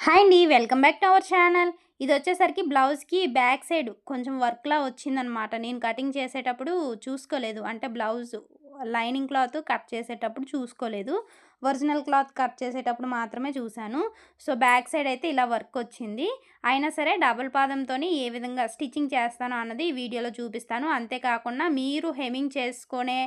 Hi అండి. Welcome back to our channel. ఇదొచ్చేసరికి బ్లౌజ్‌కి బ్యాక్ సైడ్ కొంచెం వర్క్‌లా వచ్చిందనమాట. నేను కటింగ్ చేసేటప్పుడు చూసుకోలేదు. అంటే బ్లౌజు లైనింగ్ క్లాత్ కట్ చేసేటప్పుడు చూసుకోలేదు. ఒరిజినల్ క్లాత్ కట్ చేసేటప్పుడు మాత్రమే చూశాను. సో, బ్యాక్ సైడ్ అయితే ఇలా వర్క్ వచ్చింది. అయినా సరే డబుల్ పాదంతోని ఏ విధంగా స్టిచ్చింగ్ చేస్తానో అన్నది ఈ వీడియోలో చూపిస్తాను. అంతేకాకుండా మీరు హెమ్మింగ్ చేసుకునే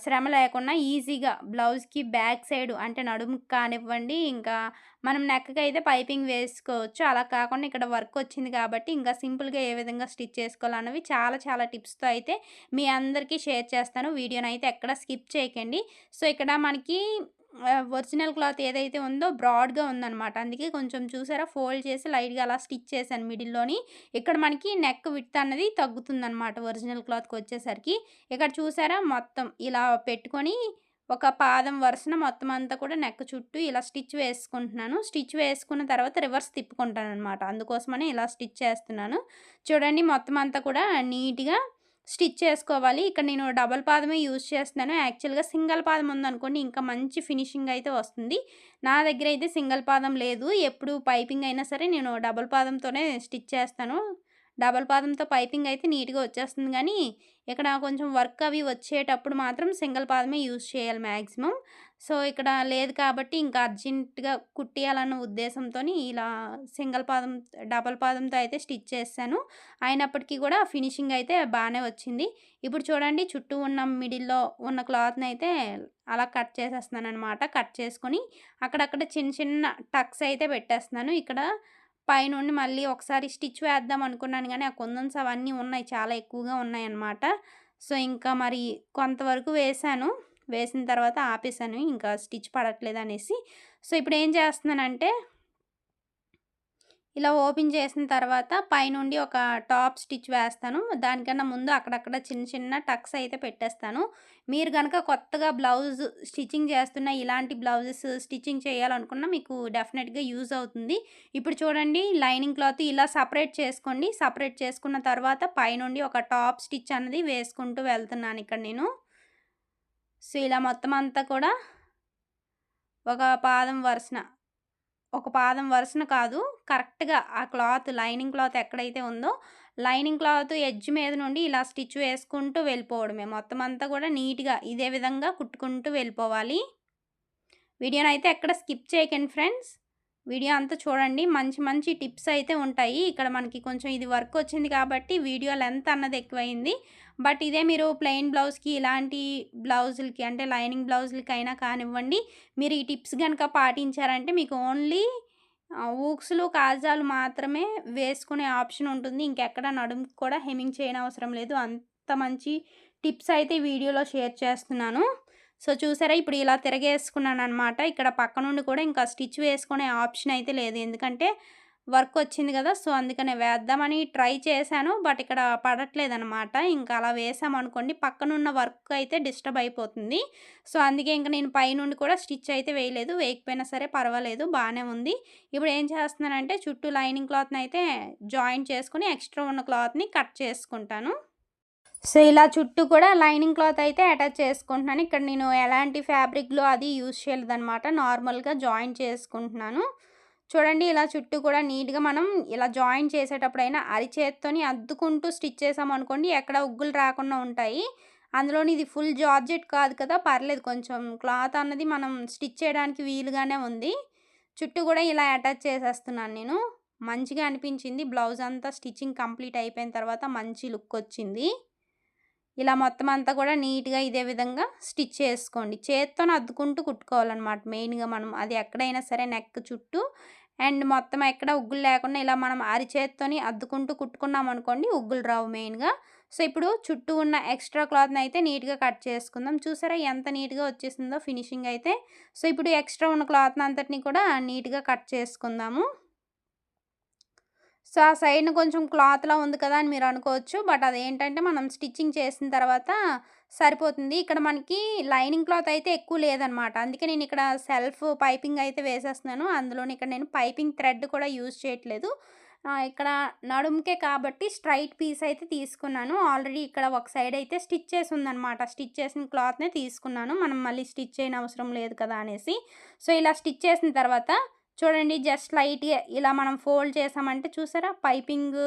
శ్రమ లేకుండా ఈజీగా బ్లౌజ్‌కి బ్యాక్ సైడ్ అంటే నడుముకి కానివ్వండి, ఇంకా మనం నెక్‌కైతే పైపింగ్ వేసుకోవచ్చు. అలా కాకుండా ఇక్కడ వర్క్ వచ్చింది కాబట్టి ఇంకా సింపుల్‌గా ఏ విధంగా స్టిచ్ చేసుకోవాలన్నవి చాలా చాలా టిప్స్‌తో అయితే మీ అందరికీ షేర్ చేస్తాను. వీడియోనైతే ఎక్కడ స్కిప్ చేయకండి. సో, ఇక్కడ మనకి ఒరిజినల్ క్లాత్ ఏదైతే ఉందో బ్రాడ్‌గా ఉందనమాట. అందుకే కొంచెం చూసారా ఫోల్డ్ చేసి లైట్‌గా అలా స్టిచ్ చేశాను మిడిల్‌లోని. ఇక్కడ మనకి నెక్ విడ్త్ అన్నది తగ్గుతుందనమాట ఒరిజినల్ క్లాత్‌కొచ్చేసరికి. ఇక్కడ చూసారా మొత్తం ఇలా పెట్టుకొని ఒక పాదం వరుసన మొత్తం అంతా కూడా నెక్ చుట్టూ ఇలా స్టిచ్ వేసుకుంటున్నాను. స్టిచ్ వేసుకున్న తర్వాత రివర్స్ తిప్పుకుంటాననమాట. అందుకోసమని ఇలా స్టిచ్ చేస్తున్నాను. చూడండి మొత్తం అంతా కూడా నీట్‌గా స్టిచ్ చేసుకోవాలి. ఇక్కడ నేను డబుల్ పాదమే యూజ్ చేస్తున్నాను. యాక్చువల్‌గా సింగిల్ పాదం ఉందనుకోండి ఇంకా మంచి ఫినిషింగ్ అయితే వస్తుంది. నా దగ్గర అయితే సింగిల్ పాదం లేదు. ఎప్పుడు పైపింగ్ అయినా సరే నేను డబుల్ పాదంతోనే స్టిచ్ చేస్తాను. డబుల్ పాదంతో పైపింగ్ అయితే నీట్‌గా వచ్చేస్తుంది గానీ, ఇక్కడ కొంచెం వర్క్ అవి వచ్చేటప్పుడు మాత్రం సింగిల్ పాదమే యూజ్ చేయాలి మ్యాక్సిమం. సో, ఇక్కడ లేదు కాబట్టి ఇంకా అర్జెంట్‌గా కుట్టియాలన్న ఉద్దేశంతోని ఇలా సింగిల్ పాదం డబుల్ పాదంతో అయితే స్టిచ్ చేశాను. అయినప్పటికీ కూడా ఫినిషింగ్ అయితే బానే వచ్చింది. ఇప్పుడు చూడండి చుట్టూ ఉన్న మిడిల్‌లో ఉన్న క్లాత్‌నయితే అలా కట్ చేసేస్తున్నాననమాట. కట్ చేసుకొని అక్కడక్కడ చిన్న చిన్న టక్స్ అయితే పెట్టేస్తున్నాను. ఇక్కడ పైనుండి మళ్ళీ ఒకసారి స్టిచ్ వేద్దాం అనుకున్నాను గానీ, ఆ కుందన్స్ అవన్నీ ఉన్నాయి. చాలా ఎక్కువగా ఉన్నాయన్నమాట. సో, ఇంకా మరి కొంతవరకు వేశాను. వేసిన తర్వాత ఆపేసాను. ఇంకా స్టిచ్ పడట్లేదనేసి. సో, ఇప్పుడేం చేస్తున్నానంటే ఇలా ఓపెన్ చేసిన తర్వాత పైనుండి ఒక టాప్ స్టిచ్ వేస్తాను. దానికన్నా ముందు అక్కడక్కడ చిన్న చిన్న టక్స్ అయితే పెట్టేస్తాను. మీరు గనక కొత్తగా బ్లౌజ్ స్టిచ్చింగ్ చేస్తున్న ఇలాంటి బ్లౌజెస్ స్టిచ్చింగ్ చేయాలనుకున్నా మీకు డెఫినెట్‌గా యూజ్ అవుతుంది. ఇప్పుడు చూడండి లైనింగ్ క్లాత్ ఇలా సెపరేట్ చేసుకోండి. సెపరేట్ చేసుకున్న తర్వాత పైనుండి ఒక టాప్ స్టిచ్ అన్నది వేసుకుంటూ వెళ్తున్నాను ఇక్కడ నేను. సో, ఇలా మొత్తం అంతా కూడా ఒక పాదం వరుసన ఒక పాదం వరుసన కాదు. కరెక్ట్‌గా ఆ క్లాత్ లైనింగ్ క్లాత్ ఎక్కడైతే ఉందో, లైనింగ్ క్లాత్ ఎడ్జ్ మీద నుండి ఇలా స్టిచ్ వేసుకుంటూ వెళ్ళిపోవడమే. మొత్తం అంతా కూడా నీట్‌గా ఇదే విధంగా కుట్టుకుంటూ వెళ్ళిపోవాలి. వీడియోనైతే ఎక్కడ స్కిప్ చేయకండి ఫ్రెండ్స్. వీడియో అంతా చూడండి. మంచి మంచి టిప్స్ అయితే ఉంటాయి. ఇక్కడ మనకి కొంచెం ఇది వర్క్ వచ్చింది కాబట్టి వీడియో లెంత్ అన్నది ఎక్కువైంది. బట్ ఇదే మీరు ప్లెయిన్ బ్లౌజ్‌కి ఇలాంటి బ్లౌజులకి అంటే లైనింగ్ బ్లౌజులకైనా కానివ్వండి, మీరు ఈ టిప్స్ గనక పాటించారంటే మీకు ఓన్లీ ఊక్స్‌లు, కాజాలు మాత్రమే వేసుకునే ఆప్షన్ ఉంటుంది. ఇంకెక్కడ నడుముకి కూడా హెమ్మింగ్ చేయనవసరం లేదు. అంత మంచి టిప్స్ అయితే వీడియోలో షేర్ చేస్తున్నాను. సో, చూసారా ఇప్పుడు ఇలా తిరగేసుకున్నాననమాట. ఇక్కడ పక్క నుండి కూడా ఇంకా స్టిచ్ వేసుకునే ఆప్షన్ అయితే లేదు. ఎందుకంటే వర్క్ వచ్చింది గదా! సో, అందుకనే వేద్దామని ట్రై చేశాను. బట్ ఇక్కడ పడట్లేదనమాట. ఇంకా అలా వేసామనుకోండి పక్కనున్న వర్క్ అయితే డిస్టర్బ్ అయిపోతుంది. సో, అందుకే ఇంక నేను పైనుండి కూడా స్టిచ్ అయితే వేయలేదు. వేయకపోయినా సరే పర్వాలేదు బానే ఉంది. ఇప్పుడు ఏం చేస్తున్నానంటే చుట్టూ లైనింగ్ క్లాత్‌నయితే జాయింట్ చేసుకొని ఎక్స్‌ట్రా ఉన్న క్లాత్‌ని కట్ చేసుకుంటాను. సో, ఇలా చుట్టూ కూడా లైనింగ్ క్లాత్ అయితే అటాచ్ చేసుకుంటున్నాను. ఇక్కడ నేను ఎలాంటి ఫ్యాబ్రిక్‌లో అది యూజ్ చేయలేదనమాట. నార్మల్‌గా జాయింట్ చేసుకుంటున్నాను. చూడండి ఇలా చుట్టూ కూడా నీట్‌గా మనం ఇలా జాయింట్ చేసేటప్పుడైనా అరిచేత్తోని అద్దుకుంటూ స్టిచ్ చేసామనుకోండి ఎక్కడ ఉగ్గులు రాకుండా ఉంటాయి. అందులోని ఇది ఫుల్ జార్జెట్ కాదు కదా! పర్లేదు కొంచెం క్లాత్ అన్నది మనం స్టిచ్ చేయడానికి వీలుగానే ఉంది. చుట్టూ కూడా ఇలా అటాచ్ చేసేస్తున్నాను నేను. మంచిగా అనిపించింది. బ్లౌజ్ అంతా స్టిచ్చింగ్ కంప్లీట్ అయిపోయిన తర్వాత మంచి లుక్ వచ్చింది. ఇలా మొత్తం అంతా కూడా నీట్‌గా ఇదే విధంగా స్టిచ్ చేసుకోండి. చేత్తోని అద్దుకుంటూ కుట్టుకోవాలనమాట మెయిన్‌గా మనం. అది ఎక్కడైనా సరే నెక్ చుట్టూ అండ్ మొత్తం ఎక్కడ ఉగ్గులు లేకుండా ఇలా మనం అరిచేత్తోని అద్దుకుంటూ కుట్టుకున్నామనుకోండి ఉగ్గులు రావు మెయిన్‌గా. సో, ఇప్పుడు చుట్టూ ఉన్న ఎక్స్‌ట్రా క్లాత్‌నయితే నీట్‌గా కట్ చేసుకుందాం. చూసారా ఎంత నీట్‌గా వచ్చేసిందో ఫినిషింగ్ అయితే. సో, ఇప్పుడు ఎక్స్‌ట్రా ఉన్న క్లాత్‌నంతటిని కూడా నీట్‌గా కట్ చేసుకుందాము. సో, ఆ సైడ్‌న కొంచెం క్లాత్‌లా ఉంది కదా! అని మీరు అనుకోవచ్చు. బట్ అదేంటంటే మనం స్టిచ్చింగ్ చేసిన తర్వాత సరిపోతుంది. ఇక్కడ మనకి లైనింగ్ క్లాత్ అయితే ఎక్కువ లేదనమాట. అందుకే నేను ఇక్కడ సెల్ఫ్ పైపింగ్ అయితే వేసేస్తున్నాను. అందులోని ఇక్కడ నేను పైపింగ్ థ్రెడ్ కూడా యూజ్ చేయట్లేదు. ఇక్కడ నడుముకే కాబట్టి స్ట్రెయిట్ పీస్ అయితే తీసుకున్నాను. ఆల్రెడీ ఇక్కడ ఒక సైడ్ అయితే స్టిచ్ చేసి ఉందనమాట. స్టిచ్ చేసిన క్లాత్‌నే తీసుకున్నాను. మనం మళ్ళీ స్టిచ్ చేయనవసరం లేదు కదా అనేసి. సో, ఇలా స్టిచ్ చేసిన తర్వాత చూడండి జస్ట్ లైట్‌గా ఇలా మనం ఫోల్డ్ చేసామంటే చూసారా పైపింగ్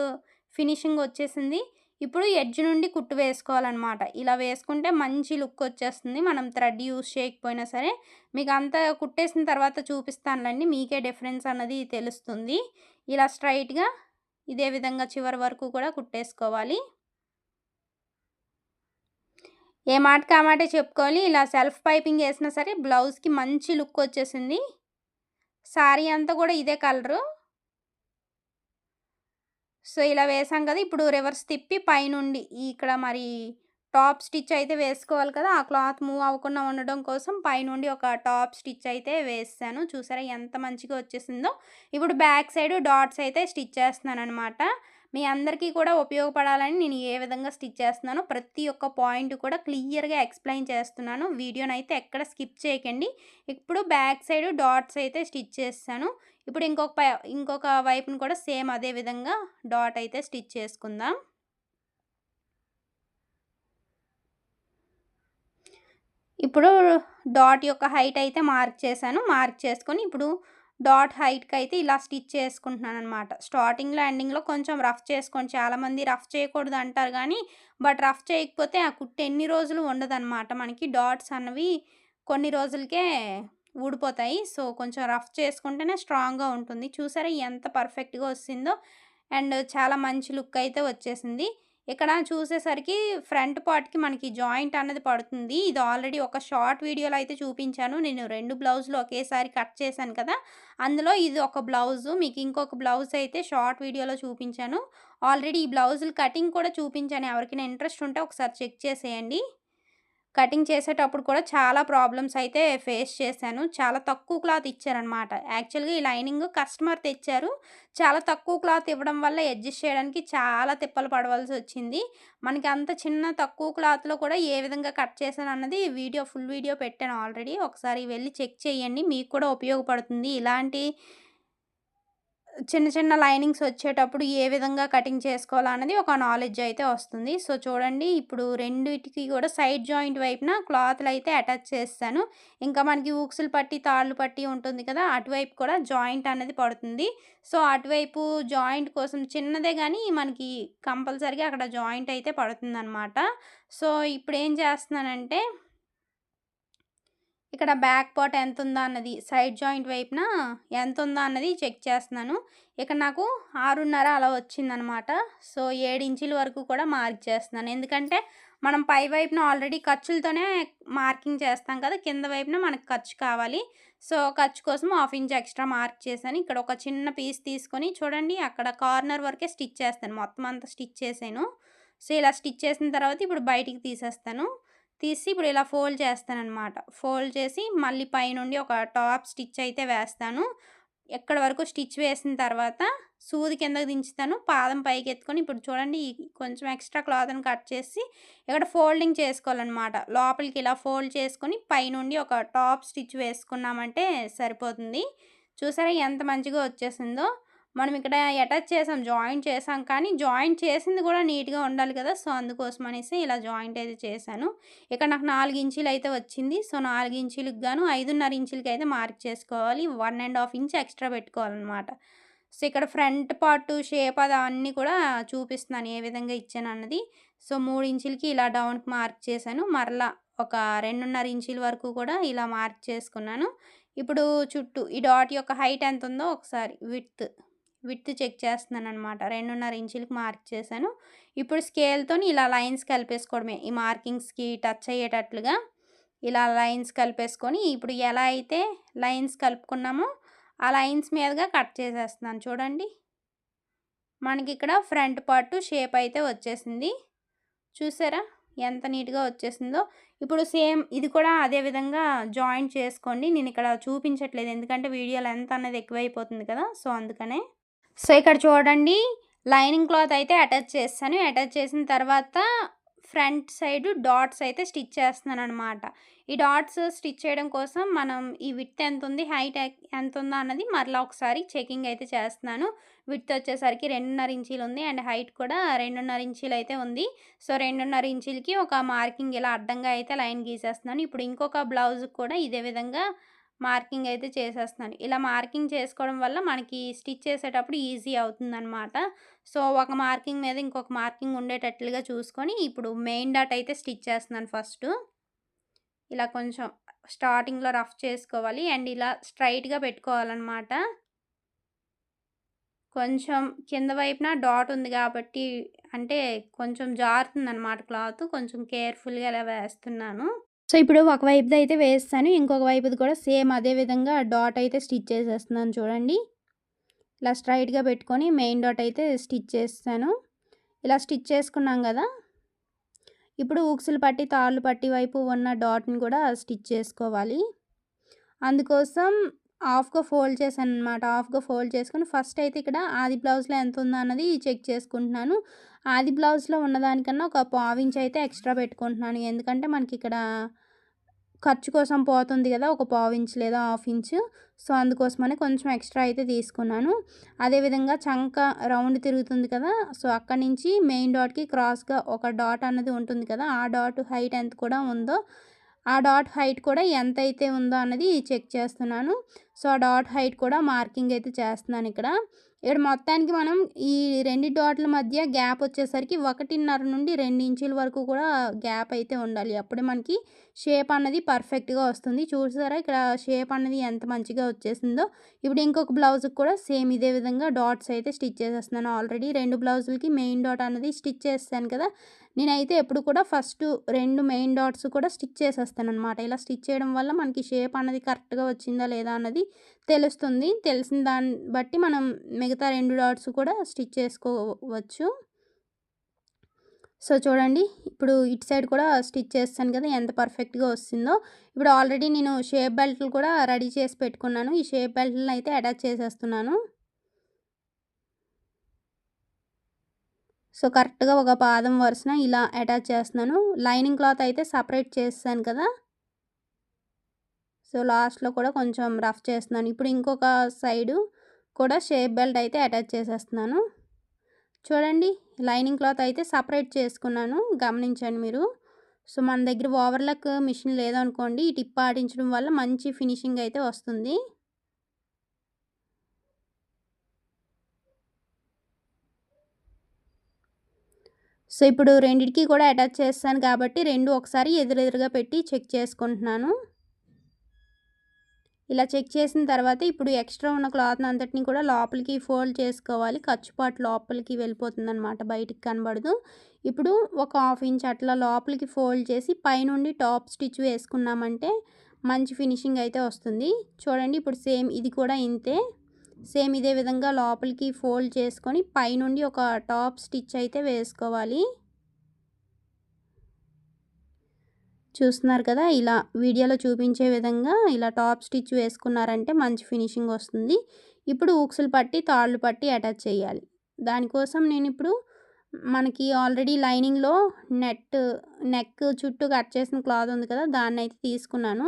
ఫినిషింగ్ వచ్చేసింది. ఇప్పుడు ఎడ్జ్ నుండి కుట్టు వేసుకోవాలనమాట. ఇలా వేసుకుంటే మంచి లుక్ వచ్చేస్తుంది. మనం థ్రెడ్ యూజ్ చేయకపోయినా సరే. మీకంతా కుట్టేసిన తర్వాత చూపిస్తానులెండి. మీకే డిఫరెన్స్ అన్నది తెలుస్తుంది. ఇలా స్ట్రెయిట్‌గా ఇదే విధంగా చివరి వరకు కూడా కుట్టేసుకోవాలి. ఏ మాటకి ఆ మాటే చెప్పుకోవాలి. ఇలా సెల్ఫ్ పైపింగ్ ఏసినా సరే బ్లౌజ్‌కి మంచి లుక్ వచ్చేసింది. శారీ అంతా కూడా ఇదే కలరు. సో, ఇలా వేసాం కదా! ఇప్పుడు రివర్స్ తిప్పి పైనుండి ఇక్కడ మరి టాప్ స్టిచ్ అయితే వేసుకోవాలి కదా! ఆ క్లాత్ మూవ్ అవ్వకుండా ఉండడం కోసం పైనుండి ఒక టాప్ స్టిచ్ అయితే వేసేసాను. చూసారా ఎంత మంచిగా వచ్చేసిందో. ఇప్పుడు బ్యాక్ సైడ్ డాట్స్ అయితే స్టిచ్ చేస్తున్నాననమాట. మీ అందరికీ కూడా ఉపయోగపడాలని నేను ఏ విధంగా స్టిచ్ చేస్తున్నానో ప్రతి ఒక్క పాయింట్ కూడా క్లియర్‌గా ఎక్స్‌ప్లెయిన్ చేస్తున్నాను. వీడియోనైతే ఎక్కడ స్కిప్ చేయకండి. ఇప్పుడు బ్యాక్ సైడ్ డాట్స్ అయితే స్టిచ్ చేసేసాను. ఇప్పుడు ఇంకొక వైపున కూడా సేమ్ అదే విధంగా డాట్ అయితే స్టిచ్ చేసుకుందాం. ఇప్పుడు డాట్ యొక్క హైట్ అయితే మార్క్ చేశాను. మార్క్ చేసుకొని ఇప్పుడు డాట్ హైట్‌కైతే ఇలా స్టిచ్ చేసుకుంటున్నాననమాట. స్టార్టింగ్‌లో, ఎండింగ్‌లో కొంచెం రఫ్ చేసుకోండి. చాలామంది రఫ్ చేయకూడదు అంటారు గానీ, బట్ రఫ్ చేయకపోతే ఆ కుట్టు ఎన్ని రోజులు ఉండదనమాట. మనకి డాట్స్ అన్నవి కొన్ని రోజులకే ఊడిపోతాయి. సో, కొంచెం రఫ్ చేసుకుంటేనే స్ట్రాంగ్‌గా ఉంటుంది. చూసారా ఎంత పర్ఫెక్ట్‌గా వచ్చిందో. అండ్ చాలా మంచి లుక్ అయితే వచ్చేసింది. ఇక్కడ చూసేసరికి ఫ్రంట్ పార్ట్‌కి మనకి జాయింట్ అన్నది పడుతుంది. ఇది ఆల్రెడీ ఒక షార్ట్ వీడియోలో అయితే చూపించాను. నేను 2 బ్లౌజులు ఒకేసారి కట్ చేశాను కదా! అందులో ఇది ఒక బ్లౌజు. మీకు ఇంకొక బ్లౌజ్ అయితే షార్ట్ వీడియోలో చూపించాను. ఆల్రెడీ ఈ బ్లౌజులు కటింగ్ కూడా చూపించాను. ఎవరికైనా ఇంట్రెస్ట్ ఉంటే ఒకసారి చెక్ చేసేయండి. కటింగ్ చేసేటప్పుడు కూడా చాలా ప్రాబ్లమ్స్ అయితే ఫేస్ చేశాను. చాలా తక్కువ క్లాత్ ఇచ్చారనమాట. యాక్చువల్‌గా ఈ లైనింగ్ కస్టమర్ తెచ్చారు. చాలా తక్కువ క్లాత్ ఇవ్వడం వల్ల అడ్జస్ట్ చేయడానికి చాలా తిప్పలు పడవలసొచ్చింది. మనకి అంత చిన్న తక్కువ క్లాత్‌లో కూడా ఏ విధంగా కట్ చేశానన్నది ఫుల్ వీడియో పెట్టాను ఆల్రెడీ. ఒకసారి వెళ్లి చెక్ చేయండి. మీకు కూడా ఉపయోగపడుతుంది. ఇలాంటి చిన్న చిన్న లైనింగ్స్ వచ్చేటప్పుడు ఏ విధంగా కటింగ్ చేసుకోవాలన్నది ఒక నాలెడ్జ్ అయితే వస్తుంది. సో, చూడండి ఇప్పుడు రెండిటికి కూడా సైడ్ జాయింట్ వైపున క్లాత్‌లయితే అటాచ్ చేసేసాను. ఇంకా మనకి ఊక్సులు పట్టి, తాళ్ళు పట్టి ఉంటుంది కదా! అటువైపు కూడా జాయింట్ అనేది పడుతుంది. సో, అటువైపు జాయింట్ కోసం చిన్నదే గానీ మనకి కంపల్సరీగా అక్కడ జాయింట్ అయితే పడుతుందనమాట. సో, ఇప్పుడేం చేస్తున్నానంటే ఇక్కడ బ్యాక్ పార్ట్ ఎంతుందా అన్నది, సైడ్ జాయింట్ వైపున ఎంతుందా అన్నది చెక్ చేస్తున్నాను. ఇక్కడ నాకు 6:30 అలా వచ్చిందనమాట. సో, 7 ఇంచుల వరకు కూడా మార్క్ చేస్తున్నాను. ఎందుకంటే, మనం పై వైపున ఆల్రెడీ ఖర్చులతోనే మార్కింగ్ చేస్తాం కదా! కింద వైపున మనకు ఖర్చు కావాలి. సో, ఖర్చు కోసం హాఫ్ ఇంచ్ ఎక్స్ట్రా మార్క్ చేశాను. ఇక్కడ ఒక చిన్న పీస్ తీసుకొని చూడండి అక్కడ కార్నర్ వరకే స్టిచ్ చేస్తాను. మొత్తం అంతా స్టిచ్ చేశాను. సో, ఇలా స్టిచ్ చేసిన తర్వాత ఇప్పుడు బయటికి తీసేస్తాను. తీసి ఇప్పుడు ఇలా ఫోల్డ్ చేస్తాననమాట. ఫోల్డ్ చేసి మళ్ళీ పైనుండి ఒక టాప్ స్టిచ్ అయితే వేస్తాను. ఎక్కడి వరకు స్టిచ్ వేసిన తర్వాత సూది కిందకి దించుతాను. పాదం పైకెత్తుకొని ఇప్పుడు చూడండి కొంచెం ఎక్స్ట్రా క్లాత్‌ని కట్ చేసి ఇక్కడ ఫోల్డింగ్ చేసుకోవాలనమాట. లోపలికి ఇలా ఫోల్డ్ చేసుకొని పైనుండి ఒక టాప్ స్టిచ్ వేసుకున్నామంటే సరిపోతుంది. చూసారా ఎంత మంచిగా వచ్చేసిందో. మనం ఇక్కడ అటాచ్ చేసాం, జాయింట్ చేసాం కానీ జాయింట్ చేసింది కూడా నీట్‌గా ఉండాలి కదా! సో, అందుకోసం అనేసి ఇలా జాయింట్ అయితే చేశాను. ఇక్కడ నాకు 4 ఇంచీలు అయితే వచ్చింది. సో, 4 ఇంచీలకి గాను 5:30 ఇంచులకి అయితే మార్క్ చేసుకోవాలి. 1½ ఇంచ్ ఎక్స్ట్రా పెట్టుకోవాలనమాట. సో, ఇక్కడ ఫ్రంట్ పార్ట్ షేప్ అది అన్నీ కూడా చూపిస్తున్నాను ఏ విధంగా ఇచ్చానన్నది. సో, 3 ఇంచులకి ఇలా డౌన్‌కి మార్క్ చేశాను. మరలా ఒక 2:30 ఇంచుల వరకు కూడా ఇలా మార్క్ చేసుకున్నాను. ఇప్పుడు చుట్టూ ఈ డాట్ యొక్క హైట్ ఎంతుందో ఒకసారి విడ్త్ చెక్ చేస్తున్నాననమాట. 2:30 ఇంచులకి మార్క్ చేశాను. ఇప్పుడు స్కేల్‌తోని ఇలా లైన్స్ కలిపేసుకోవడమే. ఈ మార్కింగ్స్‌కి టచ్ అయ్యేటట్లుగా ఇలా లైన్స్ కలిపేసుకొని ఇప్పుడు ఎలా అయితే లైన్స్ కలుపుకున్నామో ఆ లైన్స్ మీదుగా కట్ చేసేస్తున్నాను చూడండి. మనకిక్కడ ఫ్రంట్ పార్ట్ షేప్ అయితే వచ్చేసింది. చూసారా? ఎంత నీట్‌గా వచ్చేసిందో. ఇప్పుడు సేమ్ ఇది కూడా అదే విధంగా జాయింట్ చేసుకోండి. నేనిక్కడ చూపించట్లేదు. ఎందుకంటే వీడియో లెంత్ అనేది ఎక్కువైపోతుంది కదా! సో, అందుకనే. సో, ఇక్కడ చూడండి లైనింగ్ క్లాత్ అయితే అటాచ్ చేసేసాను. అటాచ్ చేసిన తర్వాత ఫ్రంట్ సైడ్ డాట్స్ అయితే స్టిచ్ చేస్తున్నాననమాట. ఈ డాట్స్ స్టిచ్ చేయడం కోసం మనం ఈ విడ్త్ ఎంతుంది, హైట్ ఎంతుందా అన్నది మరలా ఒకసారి చెకింగ్ అయితే చేస్తున్నాను. విడ్త్ వచ్చేసరికి 2:30 ఇంచీలు ఉంది. అండ్ హైట్ కూడా 2:30 ఇంచీలు అయితే ఉంది. సో, 2:30 ఇంచీలకి ఒక మార్కింగ్ ఇలా అడ్డంగా అయితే లైన్ గీసేస్తున్నాను. ఇప్పుడు ఇంకొక బ్లౌజ్‌కి కూడా ఇదే విధంగా మార్కింగ్ అయితే చేసేస్తున్నాను. ఇలా మార్కింగ్ చేసుకోవడం వల్ల మనకి స్టిచ్ చేసేటప్పుడు ఈజీ అవుతుందనమాట. సో, ఒక మార్కింగ్ మీద ఇంకొక మార్కింగ్ ఉండేటట్లుగా చూసుకొని, ఇప్పుడు మెయిన్ డాట్ అయితే స్టిచ్ చేస్తున్నాను ఫస్టు. ఇలా కొంచెం స్టార్టింగ్‌లో రఫ్ చేసుకోవాలి. అండ్ ఇలా స్ట్రెయిట్‌గా పెట్టుకోవాలనమాట. కొంచెం కింద వైపున డాట్ ఉంది గాబట్టి, అంటే కొంచెం జారుతుందనమాట క్లాతు. కొంచెం కేర్‌ఫుల్‌గా ఇలా వేస్తున్నాను. సో, ఇప్పుడు ఒక వైపుదయితే వేసేసాను. ఇంకొక వైపుది కూడా సేమ్ అదే విధంగా డాట్ అయితే స్టిచ్ చేసేస్తున్నాను చూడండి. ఇలా స్ట్రెయిట్‌గా పెట్టుకొని మెయిన్ డాట్ అయితే స్టిచ్ చేసేసాను. ఇలా స్టిచ్ చేసుకున్నాం గదా! ఇప్పుడు ఊక్సులు పట్టి, తాళ్ళు పట్టి వైపు ఉన్న డాట్‌ని కూడా స్టిచ్ చేసుకోవాలి. అందుకోసం హాఫ్‌గా ఫోల్డ్ చేశాననమాట. హాఫ్‌గా ఫోల్డ్ చేసుకొని ఫస్ట్ అయితే ఇక్కడ ఆది బ్లౌజ్‌లో ఎంతుందో అన్నది చెక్ చేసుకుంటున్నాను. ఆది బ్లౌజ్‌లో ఉన్నదానికన్నా ఒక పావించి అయితే ఎక్స్‌ట్రా పెట్టుకుంటున్నాను. ఎందుకంటే మనకిక్కడ ఖర్చు కోసం పోతుంది గదా! ఒక పావించ్ లేదా హాఫ్ ఇంచు. సో, అందుకోసమని కొంచెం ఎక్స్‌ట్రా అయితే తీసుకున్నాను. అదేవిధంగా చంక రౌండ్ తిరుగుతుంది కదా! సో, అక్కడి నుంచి మెయిన్ డాట్‌కి క్రాస్‌గా ఒక డాట్ అన్నది ఉంటుంది కదా! ఆ డాట్ హైట్ ఎంత కూడా ఉందో, ఆ డాట్ హైట్ కూడా ఎంతైతే ఉందో అన్నది చెక్ చేస్తున్నాను. సో, ఆ డాట్ హైట్ కూడా మార్కింగ్ అయితే చేస్తున్నానిక్కడ. ఇక్కడ మొత్తానికి మనం ఈ 2 డాట్ల మధ్య గ్యాప్ వచ్చేసరికి 1.5 నుండి 2 ఇంచుల వరకు కూడా గ్యాప్ అయితే ఉండాలి. అప్పుడే మనకి షేప్ అన్నది పర్ఫెక్ట్‌గా వస్తుంది. చూసారా ఇక్కడ షేప్ అన్నది ఎంత మంచిగా వచ్చేసిందో. ఇప్పుడు ఇంకొక బ్లౌజ్‌కి కూడా సేమ్ ఇదే విధంగా డాట్స్ అయితే స్టిచ్ చేసేస్తున్నాను. ఆల్రెడీ 2 బ్లౌజులకి మెయిన్ డాట్ అన్నది స్టిచ్ చేసేసాను కదా! నేనైతే ఎప్పుడు కూడా ఫస్టు 2 మెయిన్ డాట్స్ కూడా స్టిచ్ చేసేస్తాననమాట. ఇలా స్టిచ్ చేయడం వల్ల మనకి షేప్ అన్నది కరెక్ట్‌గా వచ్చిందా లేదా అన్నది తెలుస్తుంది. తెలిసిన దాన్ని బట్టి మనం మిగతా 2 డాట్స్ కూడా స్టిచ్ చేసుకోవచ్చు. సో, చూడండి ఇప్పుడు ఇటు సైడ్ కూడా స్టిచ్ చేస్తాను కదా! ఎంత పర్ఫెక్ట్‌గా వస్తుందో. ఇప్పుడు ఆల్రెడీ నేను షేప్ బెల్టులు కూడా రెడీ చేసి పెట్టుకున్నాను. ఈ షేప్ బెల్టులని అయితే అటాచ్ చేసేస్తున్నాను. సో, కరెక్ట్‌గా ఒక పాదం వరుసన ఇలా అటాచ్ చేస్తున్నాను. లైనింగ్ క్లాత్ అయితే సెపరేట్ చేసేసాను కదా! సో, లాస్ట్‌లో కూడా కొంచెం రఫ్ చేస్తున్నాను. ఇప్పుడు ఇంకొక సైడు కూడా షేప్ బెల్ట్ అయితే అటాచ్ చేసేస్తున్నాను. చూడండి లైనింగ్ క్లాత్ అయితే సెపరేట్ చేసుకున్నాను. గమనించండి మీరు. సో, మన దగ్గర ఓవర్‌లాక్ మిషన్ లేదనుకోండి, ఈ టిప్ పాటించడం వల్ల మంచి ఫినిషింగ్ అయితే వస్తుంది. సో, ఇప్పుడు రెండిటికి కూడా అటాచ్ చేసేసాను కాబట్టి 2 ఒకసారి ఎదురెదురుగా పెట్టి చెక్ చేసుకుంటున్నాను. ఇలా చెక్ చేసిన తర్వాత ఇప్పుడు ఎక్స్ట్రా ఉన్న క్లాత్‌ని అంతటిని కూడా లోపలికి ఫోల్డ్ చేసుకోవాలి. ఖర్చుపాటు లోపలికి వెళ్ళిపోతుందనమాట. బయటికి కనబడదు. ఇప్పుడు ఒక హాఫ్ ఇంచ్ అట్లా లోపలికి ఫోల్డ్ చేసి పైనుండి టాప్ స్టిచ్ వేసుకున్నామంటే మంచి ఫినిషింగ్ అయితే వస్తుంది. చూడండి ఇప్పుడు సేమ్ ఇది కూడా ఇంతే. సేమ్ ఇదే విధంగా లోపలికి ఫోల్డ్ చేసుకొని పైనుండి ఒక టాప్ స్టిచ్ అయితే వేసుకోవాలి. చూస్తున్నారు కదా! ఇలా వీడియోలో చూపించే విధంగా ఇలా టాప్ స్టిచ్ వేసుకున్నారంటే మంచి ఫినిషింగ్ వస్తుంది. ఇప్పుడు ఊక్సులు పట్టి, తాళ్ళు పట్టి అటాచ్ చేయాలి. దానికోసం నేనిప్పుడు మనకి ఆల్రెడీ లైనింగ్‌లో నెక్ చుట్టూ కట్ చేసిన క్లాత్ ఉంది కదా! దాన్నయితే తీసుకున్నాను.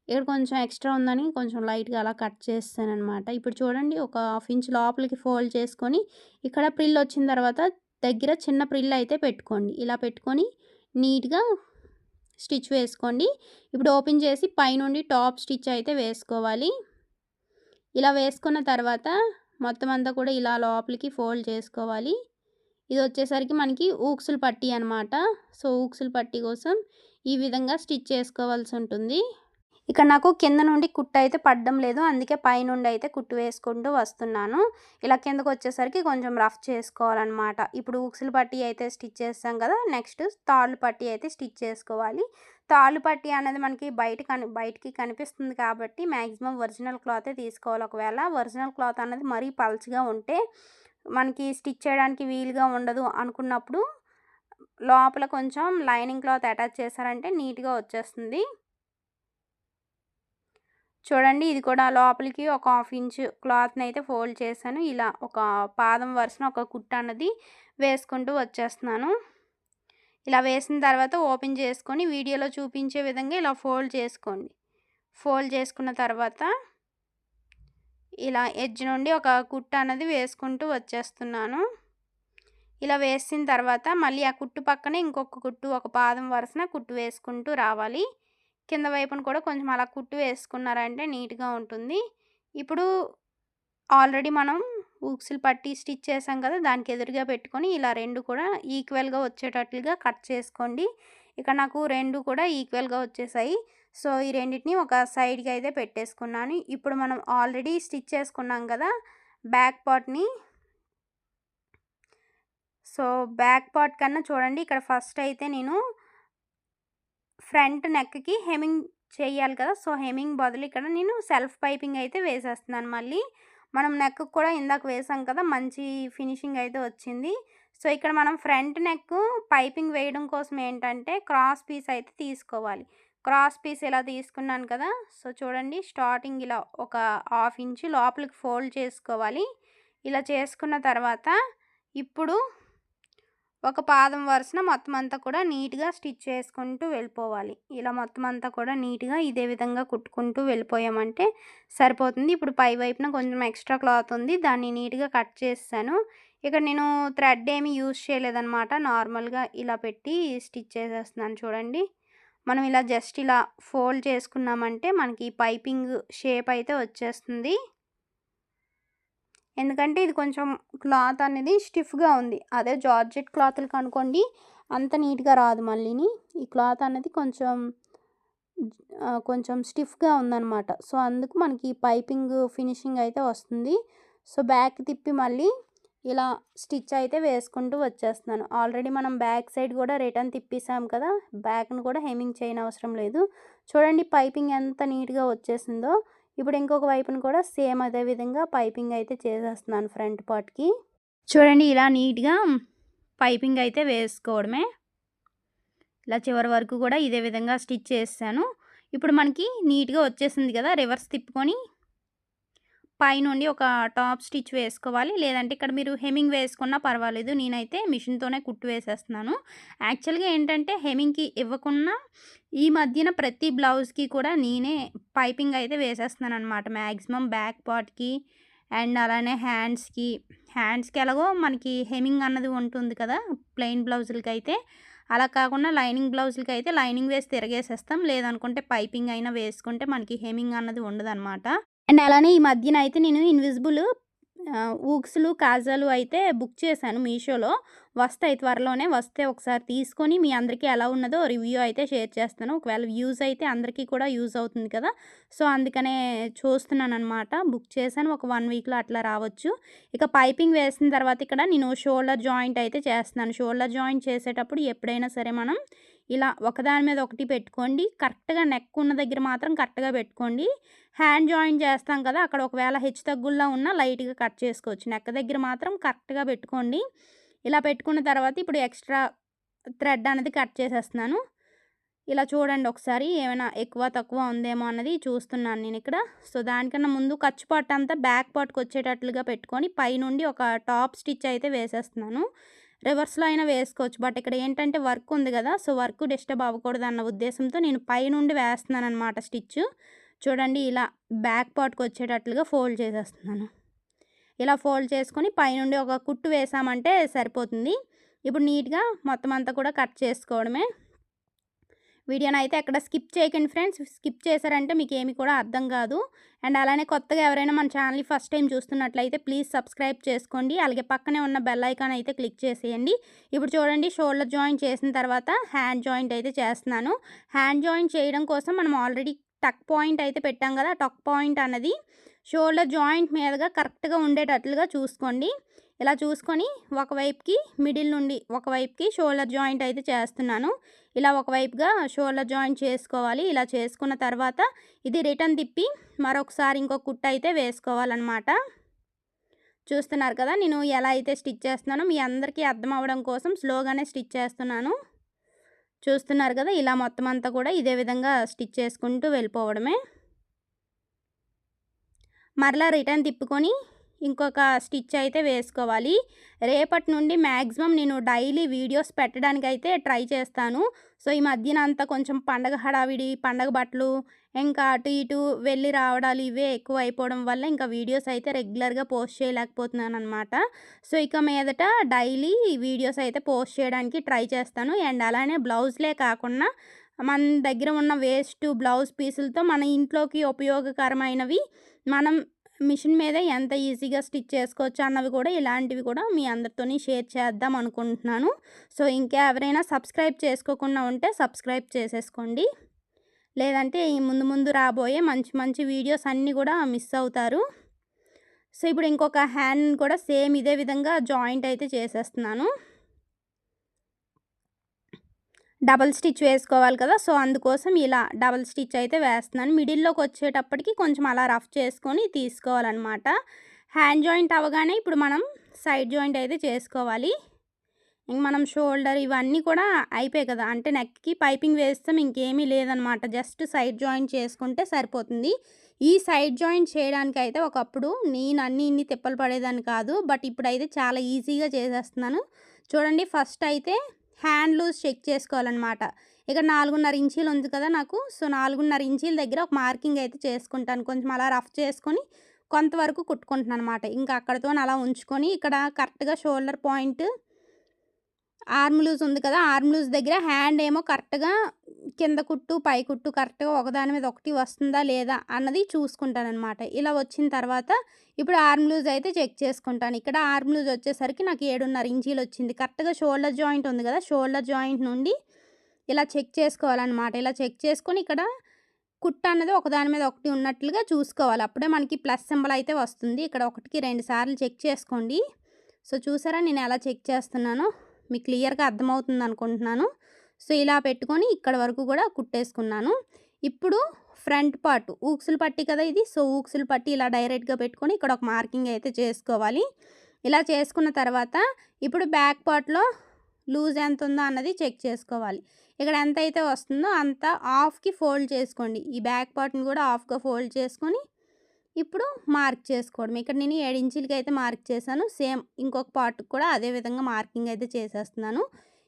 ఇక్కడ కొంచెం ఎక్స్ట్రా ఉందని కొంచెం లైట్‌గా అలా కట్ చేసేసాననమాట. ఇప్పుడు చూడండి ఒక హాఫ్ ఇంచ్ లోపలికి ఫోల్డ్ చేసుకొని, ఇక్కడ ప్రిల్ వచ్చిన తర్వాత దగ్గర చిన్న ప్రిల్ అయితే పెట్టుకోండి. ఇలా పెట్టుకొని నీట్‌గా స్టిచ్ వేసుకోండి. ఇప్పుడు ఓపెన్ చేసి పైనుండి టాప్ స్టిచ్ అయితే వేసుకోవాలి. ఇలా వేసుకున్న తర్వాత మొత్తం అంతా కూడా ఇలా లోపలికి ఫోల్డ్ చేసుకోవాలి. ఇది వచ్చేసరికి మనకి ఊక్సులు పట్టీ అనమాట. సో, ఊక్సులు పట్టీ కోసం ఈ విధంగా స్టిచ్ చేసుకోవాల్సి ఉంటుంది. ఇక్కడ నాకు కింద నుండి కుట్టు అయితే పడడం లేదు. అందుకే పైనుండి అయితే కుట్టు వేసుకుంటూ వస్తున్నాను. ఇలా కిందకొచ్చేసరికి కొంచెం రఫ్ చేసుకోవాలనమాట. ఇప్పుడు ఉక్సులు పట్టీ అయితే స్టిచ్ చేసాం కదా! నెక్స్ట్ తాళ్ళు పట్టీ అయితే స్టిచ్ చేసుకోవాలి. తాళ్ళు పట్టీ అనేది మనకి బయటికి కనిపిస్తుంది కాబట్టి మ్యాక్సిమం ఒరిజినల్ క్లాతే తీసుకోవాలి. ఒకవేళ ఒరిజినల్ క్లాత్ అనేది మరీ పల్చగా ఉంటే మనకి స్టిచ్ చేయడానికి వీలుగా ఉండదు అనుకున్నప్పుడు లోపల కొంచెం లైనింగ్ క్లాత్ అటాచ్ చేశారంటే నీట్‌గా వచ్చేస్తుంది. చూడండి ఇది కూడా లోపలికి ఒక హాఫ్ ఇంచ్ క్లాత్‌ని అయితే ఫోల్డ్ చేశాను. ఇలా ఒక పాదం వరుసన ఒక కుట్టు అన్నది వేసుకుంటూ వచ్చేస్తున్నాను. ఇలా వేసిన తర్వాత ఓపెన్ చేసుకొని వీడియోలో చూపించే విధంగా ఇలా ఫోల్డ్ చేసుకోండి. ఫోల్డ్ చేసుకున్న తర్వాత ఇలా ఎడ్జ్ నుండి ఒక కుట్టు అన్నది వేసుకుంటూ వచ్చేస్తున్నాను. ఇలా వేసిన తర్వాత మళ్ళీ ఆ కుట్టు పక్కనే ఇంకొక కుట్టు ఒక పాదం వరుసన కుట్టు వేసుకుంటూ రావాలి. కింద వైపున కూడా కొంచెం అలా కుట్టు వేసుకున్నారంటే నీట్‌గా ఉంటుంది. ఇప్పుడు ఆల్రెడీ మనం హూక్స్‌లు పట్టి స్టిచ్ చేసాం కదా! దానికి ఎదురుగా పెట్టుకొని ఇలా 2 కూడా ఈక్వల్‌గా వచ్చేటట్లుగా కట్ చేసుకోండి. ఇక్కడ నాకు 2 కూడా ఈక్వల్‌గా వచ్చేసాయి. సో, ఈ రెండిటిని ఒక సైడ్‌కి అయితే పెట్టేసుకున్నాను. ఇప్పుడు మనం ఆల్రెడీ స్టిచ్ చేసుకున్నాం కదా! బ్యాక్ పార్ట్‌ని సో, బ్యాక్ పార్ట్ కన్నా చూడండి ఇక్కడ ఫస్ట్ అయితే నేను ఫ్రంట్ నెక్‌కి హెమ్మింగ్ చేయాలి కదా! సో, హెమ్మింగ్ బదులు ఇక్కడ నేను సెల్ఫ్ పైపింగ్ అయితే వేసేస్తున్నాను మళ్ళీ. మనం నెక్‌కి కూడా ఇందాక వేసాం కదా! మంచి ఫినిషింగ్ అయితే వచ్చింది. సో, ఇక్కడ మనం ఫ్రంట్ నెక్ పైపింగ్ వేయడం కోసం ఏంటంటే క్రాస్ పీస్ అయితే తీసుకోవాలి. క్రాస్ పీస్ ఇలా తీసుకున్నాను కదా! సో, చూడండి స్టార్టింగ్ ఇలా ఒక హాఫ్ ఇంచు లోపలికి ఫోల్డ్ చేసుకోవాలి. ఇలా చేసుకున్న తర్వాత ఇప్పుడు ఒక పాదం వరుసన మొత్తం అంతా కూడా నీట్‌గా స్టిచ్ చేసుకుంటూ వెళ్ళిపోవాలి. ఇలా మొత్తం అంతా కూడా నీట్‌గా ఇదే విధంగా కుట్టుకుంటూ వెళ్ళిపోయామంటే సరిపోతుంది. ఇప్పుడు పై వైపున కొంచెం ఎక్స్ట్రా క్లాత్ ఉంది. దాన్ని నీట్‌గా కట్ చేసేసాను. ఇక్కడ నేను థ్రెడ్ ఏమి యూజ్ చేయలేదనమాట. నార్మల్‌గా ఇలా పెట్టి స్టిచ్ చేసేస్తున్నాను చూడండి. మనం ఇలా జస్ట్ ఇలా ఫోల్డ్ చేసుకున్నామంటే మనకి పైపింగ్ షేప్ అయితే వచ్చేస్తుంది. ఎందుకంటే ఇది కొంచెం క్లాత్ అనేది స్టిఫ్‌గా ఉంది. అదే జార్జెట్ క్లాతులకి అనుకోండి అంత నీట్‌గా రాదు మళ్ళీని. ఈ క్లాత్ అనేది కొంచెం స్టిఫ్‌గా ఉందనమాట. సో, అందుకు మనకి పైపింగ్ ఫినిషింగ్ అయితే వస్తుంది. సో, బ్యాక్ తిప్పి మళ్ళీ ఇలా స్టిచ్ అయితే వేసుకుంటూ వచ్చేస్తున్నాను. ఆల్రెడీ మనం బ్యాక్ సైడ్ కూడా రిటర్న్ తిప్పేసాం కదా! బ్యాక్‌ని కూడా హెమ్మింగ్ చేయనవసరం లేదు. చూడండి పైపింగ్ ఎంత నీట్‌గా వచ్చేసిందో. ఇప్పుడు ఇంకొక వైపున కూడా సేమ్ అదే విధంగా పైపింగ్ అయితే చేసేస్తున్నాను ఫ్రంట్ పార్ట్‌కి. చూడండి ఇలా నీట్‌గా పైపింగ్ అయితే వేసుకోవడమే. ఇలా చివరి వరకు కూడా ఇదే విధంగా స్టిచ్ చేసేసాను. ఇప్పుడు మనకి నీట్‌గా వచ్చేసింది కదా! రివర్స్ తిప్పుకొని పైనుండి ఒక టాప్ స్టిచ్ వేసుకోవాలి. లేదంటే ఇక్కడ మీరు హెమ్మింగ్ వేసుకున్నా పర్వాలేదు. నేనైతే మిషన్‌తోనే కుట్టు వేసేస్తున్నాను. యాక్చువల్‌గా ఏంటంటే హెమ్మింగ్‌కి ఇవ్వకున్నా ఈ మధ్యన ప్రతి బ్లౌజ్‌కి కూడా నేనే పైపింగ్ అయితే వేసేస్తున్నాననమాట. మాక్సిమం బ్యాక్ పార్ట్‌కి అండ్ అలానే హ్యాండ్స్‌కి. హ్యాండ్స్‌కి ఎలాగో మనకి హెమ్మింగ్ అన్నది ఉంటుంది కదా! ప్లెయిన్ బ్లౌజులకైతే. అలా కాకుండా లైనింగ్ బ్లౌజులకైతే లైనింగ్ వేసి తిరగేసేస్తాం. లేదనుకుంటే పైపింగ్ అయినా వేసుకుంటే మనకి హెమ్మింగ్ అన్నది ఉండదనమాట. అండ్ అలానే ఈ మధ్యన అయితే నేను ఇన్విజిబుల్ ఊక్స్‌లు, కాజాలు అయితే బుక్ చేశాను మీషోలో. వస్తాయి త్వరలోనే. వస్తే ఒకసారి తీసుకొని మీ అందరికీ ఎలా ఉన్నదో రివ్యూ అయితే షేర్ చేస్తాను. ఒకవేళ వ్యూస్ అయితే అందరికీ కూడా యూజ్ అవుతుంది కదా! సో, అందుకనే చూస్తున్నాననమాట. బుక్ చేశాను. ఒక 1 వీక్‌లో అట్లా రావచ్చు. ఇక పైపింగ్ వేసిన తర్వాత ఇక్కడ నేను షోల్డర్ జాయింట్ అయితే చేస్తున్నాను. షోల్డర్ జాయింట్ చేసేటప్పుడు ఎప్పుడైనా సరే మనం ఇలా ఒకదాని మీద ఒకటి పెట్టుకోండి. కరెక్ట్‌గా నెక్ ఉన్న దగ్గర మాత్రం కరెక్ట్‌గా పెట్టుకోండి. హ్యాండ్ జాయింట్ చేస్తాం కదా! అక్కడ ఒకవేళ హెచ్చుతగ్గుల్లా ఉన్నా లైట్‌గా కట్ చేసుకోవచ్చు. నెక్ దగ్గర మాత్రం కరెక్ట్‌గా పెట్టుకోండి. ఇలా పెట్టుకున్న తర్వాత ఇప్పుడు ఎక్స్ట్రా థ్రెడ్ అనేది కట్ చేసేస్తున్నాను. ఇలా చూడండి ఒకసారి ఏమైనా ఎక్కువ, తక్కువ ఉందేమో అన్నది చూస్తున్నాను నేనిక్కడ. సో, దానికన్నా ముందు ఖర్చు పార్ట్ అంతా బ్యాక్ పార్ట్‌కి వచ్చేటట్లుగా పెట్టుకొని పైనుండి ఒక టాప్ స్టిచ్ అయితే వేసేస్తున్నాను. రివర్స్‌లో అయినా వేసుకోవచ్చు. బట్ ఇక్కడ ఏంటంటే వర్క్ ఉంది కదా! సో, వర్క్ డిస్టర్బ్ అవ్వకూడదన్న ఉద్దేశంతో నేను పైనుండి వేస్తున్నాననమాట స్టిచ్చు. చూడండి ఇలా బ్యాక్ పార్ట్‌కి వచ్చేటట్లుగా ఫోల్డ్ చేసేస్తున్నాను. ఇలా ఫోల్డ్ చేసుకొని పైనుండి ఒక కుట్టు వేసామంటే సరిపోతుంది. ఇప్పుడు నీట్‌గా మొత్తం అంతా కూడా కట్ చేసుకోవడమే. వీడియోనైతే ఎక్కడ స్కిప్ చేయకండి ఫ్రెండ్స్. స్కిప్ చేశారంటే మీకేమి కూడా అర్థం కాదు. అండ్ అలానే కొత్తగా ఎవరైనా మన ఛానల్‌ని ఫస్ట్ టైం చూస్తున్నట్లయితే ప్లీజ్ సబ్స్క్రైబ్ చేసుకోండి. అలాగే పక్కనే ఉన్న బెల్ ఐకాన్ అయితే క్లిక్ చేసేయండి. ఇప్పుడు చూడండి షోల్డర్ జాయింట్ చేసిన తర్వాత హ్యాండ్ జాయింట్ అయితే చేస్తున్నాను. హ్యాండ్ జాయింట్ చేయడం కోసం మనం ఆల్రెడీ టక్ పాయింట్ అయితే పెట్టాం కదా! టక్ పాయింట్ అన్నది షోల్డర్ జాయింట్ మీదగా కరెక్ట్‌గా ఉండేటట్లుగా చూసుకోండి. ఇలా చూసుకొని ఒకవైపుకి మిడిల్ నుండి ఒకవైపుకి షోల్డర్ జాయింట్ అయితే చేస్తున్నాను. ఇలా ఒకవైపుగా షోల్డర్ జాయింట్ చేసుకోవాలి. ఇలా చేసుకున్న తర్వాత ఇది రిటర్న్ తిప్పి మరొకసారి ఇంకో కుట్టు అయితే వేసుకోవాలన్నమాట. చూస్తున్నారు కదా! నేను ఎలా అయితే స్టిచ్ చేస్తున్నానో మీ అందరికీ అర్థం అవ్వడం కోసం స్లోగానే స్టిచ్ చేస్తున్నాను. చూస్తున్నారు కదా! ఇలా మొత్తం అంతా కూడా ఇదే విధంగా స్టిచ్ చేసుకుంటూ వెళ్ళిపోవడమే. మరలా రిటర్న్ తిప్పుకొని ఇంకొక స్టిచ్ అయితే వేసుకోవాలి. రేపటి నుండి మ్యాక్సిమం నేను డైలీ వీడియోస్ పెట్టడానికైతే ట్రై చేస్తాను. సో, ఈ మధ్యన అంతా కొంచెం పండగ హడావిడి, పండగ బట్టలు, ఇంకా అటు ఇటు వెళ్ళి రావడాలు ఇవే ఎక్కువ అయిపోవడం వల్ల ఇంకా వీడియోస్ అయితే రెగ్యులర్‌గా పోస్ట్ చేయలేకపోతున్నాననమాట. సో, ఇక మీదట డైలీ వీడియోస్ అయితే పోస్ట్ చేయడానికి ట్రై చేస్తాను. అండ్ అలానే బ్లౌజ్‌లే కాకుండా మన దగ్గర ఉన్న వేస్ట్ బ్లౌజ్ పీసులతో మన ఇంట్లోకి ఉపయోగకరమైనవి మనం మిషన్ మీదే ఎంత ఈజీగా స్టిచ్ చేసుకోవచ్చు అన్నవి కూడా ఇలాంటివి కూడా మీ అందరితోని షేర్ చేద్దాం అనుకుంటున్నాను. సో ఇంకా ఎవరైనా సబ్స్క్రైబ్ చేసుకోకుండా ఉంటే సబ్స్క్రైబ్ చేసేసుకోండి. లేదంటే ఈ ముందు ముందు రాబోయే మంచి మంచి వీడియోస్ అన్నీ కూడా మిస్ అవుతారు. సో ఇప్పుడు ఇంకొక హ్యాండ్ కూడా సేమ్ ఇదే విధంగా జాయింట్ అయితే చేసేస్తున్నాను. డబల్ స్టిచ్ వేసుకోవాలి కదా! సో అందుకోసం ఇలా డబల్ స్టిచ్ అయితే వేస్తున్నాను. మిడిల్‌లోకి వచ్చేటప్పటికి కొంచెం అలా రఫ్ చేసుకొని తీసుకోవాలనమాట. హ్యాండ్ జాయింట్ అవ్వగానే ఇప్పుడు మనం సైడ్ జాయింట్ అయితే చేసుకోవాలి. ఇంక మనం షోల్డర్ ఇవన్నీ కూడా అయిపోయాయి కదా! అంటే నెక్‌కి పైపింగ్ వేస్తాం, ఇంకేమీ లేదనమాట. జస్ట్ సైడ్ జాయింట్ చేసుకుంటే సరిపోతుంది. ఈ సైడ్ జాయింట్ చేయడానికైతే ఒకప్పుడు నేను ఇన్ని తిప్పలు పడేదాన్ని కాదు. బట్ ఇప్పుడైతే చాలా ఈజీగా చేసేస్తున్నాను. చూడండి, ఫస్ట్ అయితే హ్యాండ్ లూజ్ చెక్ చేసుకోవాలన్నమాట. ఇక్కడ 4.5 ఇంచీలు ఉంది కదా నాకు. సో 4.5 ఇంచీల దగ్గర ఒక మార్కింగ్ అయితే చేసుకుంటాను. కొంచెం అలా రఫ్ చేసుకొని కొంతవరకు కుట్టుకుంటున్నాను అనమాట. ఇంకా అక్కడితోని అలా ఉంచుకొని ఇక్కడ కరెక్ట్‌గా షోల్డర్ పాయింట్, ఆర్మ్ లూజ్ ఉంది కదా, ఆర్మ్ లూజ్ దగ్గర హ్యాండ్ ఏమో కరెక్ట్‌గా కింద కుట్టు, పై కుట్టు కరెక్ట్‌గా ఒకదాని మీద ఒకటి వస్తుందా లేదా అన్నది చూసుకుంటాననమాట. ఇలా వచ్చిన తర్వాత ఇప్పుడు ఆర్మ్ లూజ్ అయితే చెక్ చేసుకుంటాను. ఇక్కడ ఆర్మ్ లూజ్ వచ్చేసరికి నాకు 7.5 ఇంచీలు వచ్చింది. కరెక్ట్‌గా షోల్డర్ జాయింట్ ఉంది కదా, షోల్డర్ జాయింట్ నుండి ఇలా చెక్ చేసుకోవాలన్నమాట. ఇలా చెక్ చేసుకొని ఇక్కడ కుట్టు అన్నది ఒకదాని మీద ఒకటి ఉన్నట్లుగా చూసుకోవాలి. అప్పుడే మనకి ప్లస్ సింబల్ అయితే వస్తుంది. ఇక్కడ 1కి 2 సార్లు చెక్ చేసుకోండి. సో చూసారా నేను ఎలా చెక్ చేస్తున్నానో మీకు క్లియర్‌గా అర్థమవుతుంది అనుకుంటున్నాను. సో ఇలా పెట్టుకొని ఇక్కడ వరకు కూడా కుట్టేసుకున్నాను. ఇప్పుడు ఫ్రంట్ పార్ట్ ఊక్సులు పట్టి కదా ఇది. సో ఊక్సులు పట్టి ఇలా డైరెక్ట్‌గా పెట్టుకొని ఇక్కడ ఒక మార్కింగ్ అయితే చేసుకోవాలి. ఇలా చేసుకున్న తర్వాత ఇప్పుడు బ్యాక్ పార్ట్‌లో లూజ్ ఎంత ఉందో అన్నది చెక్ చేసుకోవాలి. ఇక్కడ ఎంత అయితే వస్తుందో అంత హాఫ్‌కి ఫోల్డ్ చేసుకోండి. ఈ బ్యాక్ పార్ట్‌ని కూడా హాఫ్‌గా ఫోల్డ్ చేసుకొని ఇప్పుడు మార్క్ చేసుకోవడం. ఇక్కడ నేను 7 ఇంచీలకి అయితే మార్క్ చేశాను. సేమ్ ఇంకొక పార్ట్‌కి కూడా అదే విధంగా మార్కింగ్ అయితే చేసేస్తున్నాను.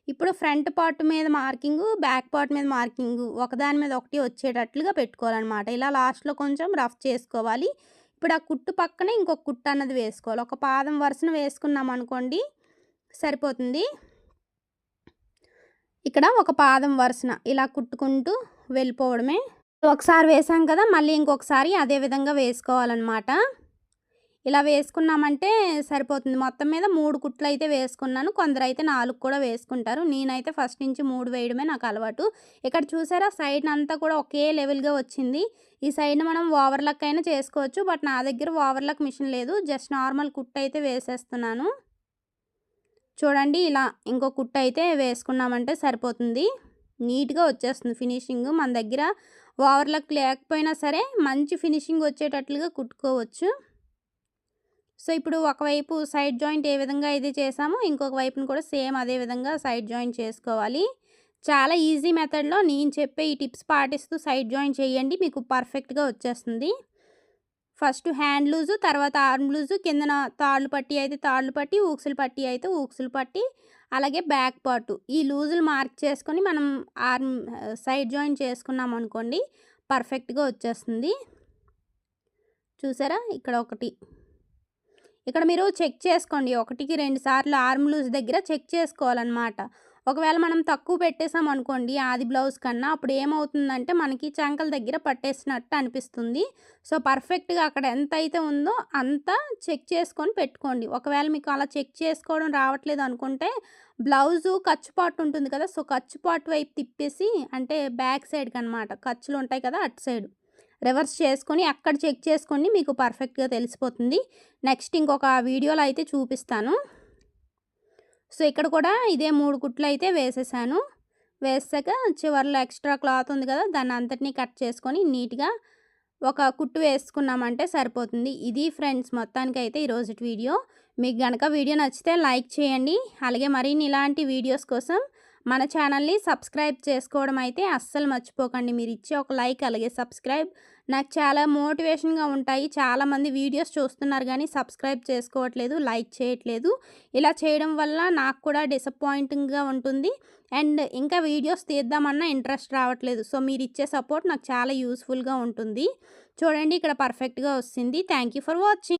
ఇప్పుడు ఫ్రంట్ పార్ట్ మీద మార్కింగు, బ్యాక్ పార్ట్ మీద మార్కింగు ఒకదాని మీద ఒకటి వచ్చేటట్లుగా పెట్టుకోవాలన్నమాట. ఇలా లాస్ట్‌లో కొంచెం రఫ్ చేసుకోవాలి. ఇప్పుడు ఆ కుట్టు పక్కనే ఇంకొక కుట్టు అన్నది వేసుకోవాలి. ఒక పాదం వరుసన వేసుకున్నాం అనుకోండి సరిపోతుంది. ఇక్కడ ఒక పాదం వరుసన ఇలా కుట్టుకుంటూ వెళ్ళిపోవడమే. ఒకసారి వేసాం కదా, మళ్ళీ ఇంకొకసారి అదే విధంగా వేసుకోవాలన్నమాట. ఇలా వేసుకున్నామంటే సరిపోతుంది. మొత్తం మీద 3 కుట్లు అయితే వేసుకున్నాను. కొందరైతే 4 కూడా వేసుకుంటారు. నేనైతే ఫస్ట్ నుంచి 3 వేయడమే నాకు అలవాటు. ఇక్కడ చూసారా సైడ్‌నంతా కూడా ఒకే లెవెల్‌గా వచ్చింది. ఈ సైడ్‌ని మనం ఓవర్‌లాక్ అయినా చేసుకోవచ్చు. బట్ నా దగ్గర ఓవర్‌లాక్ మిషన్ లేదు. జస్ట్ నార్మల్ కుట్టు అయితే వేసేస్తున్నాను. చూడండి, ఇలా ఇంకో కుట్టు అయితే వేసుకున్నామంటే సరిపోతుంది. నీట్‌గా వచ్చేస్తుంది ఫినిషింగ్. మన దగ్గర ఓవర్‌లాక్ లేకపోయినా సరే మంచి ఫినిషింగ్ వచ్చేటట్లుగా కుట్టుకోవచ్చు. సో ఇప్పుడు ఒకవైపు సైడ్ జాయింట్ ఏ విధంగా అయితే చేసామో ఇంకొక వైపుని కూడా సేమ్ అదే విధంగా సైడ్ జాయింట్ చేసుకోవాలి. చాలా ఈజీ మెథడ్‌లో నేను చెప్పే ఈ టిప్స్ పాటిస్తూ సైడ్ జాయింట్ చేయండి. మీకు పర్ఫెక్ట్‌గా వచ్చేస్తుంది. ఫస్ట్ హ్యాండ్ లూజు, తర్వాత ఆర్మ్ లూజు, కిందన తాళ్ళు పట్టి అయితే తాళ్ళు పట్టి, ఊక్సులు పట్టి అయితే ఊక్సులు పట్టి, అలాగే బ్యాక్ పార్టు ఈ లూజులు మార్క్ చేసుకొని మనం సైడ్ జాయింట్ చేసుకున్నాం అనుకోండి పర్ఫెక్ట్‌గా వచ్చేస్తుంది. చూసారా ఇక్కడ ఒకటి. ఇక్కడ మీరు చెక్ చేసుకోండి. 1కి 2 సార్లు ఆర్మ్ లూజ్ దగ్గర చెక్ చేసుకోవాలన్నమాట. ఒకవేళ మనం తక్కువ పెట్టేసాం అనుకోండి ఆది బ్లౌజ్ కన్నా, అప్పుడు ఏమవుతుందంటే మనకి చంకల దగ్గర పట్టేసినట్టు అనిపిస్తుంది. సో పర్ఫెక్ట్‌గా అక్కడ ఎంత అయితే ఉందో అంత చెక్ చేసుకొని పెట్టుకోండి. ఒకవేళ మీకు అలా చెక్ చేసుకోవడం రావట్లేదు అనుకుంటే బ్లౌజు ఖర్చు పార్ట్ ఉంటుంది కదా, సో ఖర్చు పార్ట్ వైపు తిప్పేసి అంటే బ్యాక్ సైడ్‌కి అనమాట, ఖర్చులు ఉంటాయి కదా అటు సైడ్ రివర్స్ చేసుకొని అక్కడ చెక్ చేసుకోండి. మీకు పర్ఫెక్ట్‌గా తెలిసిపోతుంది. నెక్స్ట్ ఇంకొక వీడియోలో అయితే చూపిస్తాను. సో ఇక్కడ కూడా ఇదే 3 కుట్లు అయితే వేసేసాను. వేసాక చివర్లో ఎక్స్ట్రా క్లాత్ ఉంది కదా, దాన్ని అంతటిని కట్ చేసుకొని నీట్‌గా ఒక కుట్టు వేసుకున్నామంటే సరిపోతుంది. ఇది ఫ్రెండ్స్ మొత్తానికైతే ఈరోజుటి వీడియో. మీకు గనక వీడియో నచ్చితే లైక్ చేయండి. అలాగే మరిన్ని ఇలాంటి వీడియోస్ కోసం మన ఛానల్ని సబ్స్క్రైబ్ చేసుకోవడం అయితే అస్సలు మర్చిపోకండి. మీరు ఇచ్చే ఒక లైక్ అలాగే సబ్స్క్రైబ్ నాకు చాలా మోటివేషన్‌గా ఉంటాయి. చాలామంది వీడియోస్ చూస్తున్నారు కానీ సబ్స్క్రైబ్ చేసుకోవట్లేదు, లైక్ చేయట్లేదు. ఇలా చేయడం వల్ల నాకు కూడా డిసప్పాయింటింగ్‌గా ఉంటుంది. అండ్ ఇంకా వీడియోస్ తీద్దామన్నా ఇంట్రెస్ట్ రావట్లేదు. సో మీరు ఇచ్చే సపోర్ట్ నాకు చాలా యూజ్‌ఫుల్‌గా ఉంటుంది. చూడండి ఇక్కడ పర్ఫెక్ట్‌గా వస్తుంది. Thank you for watching.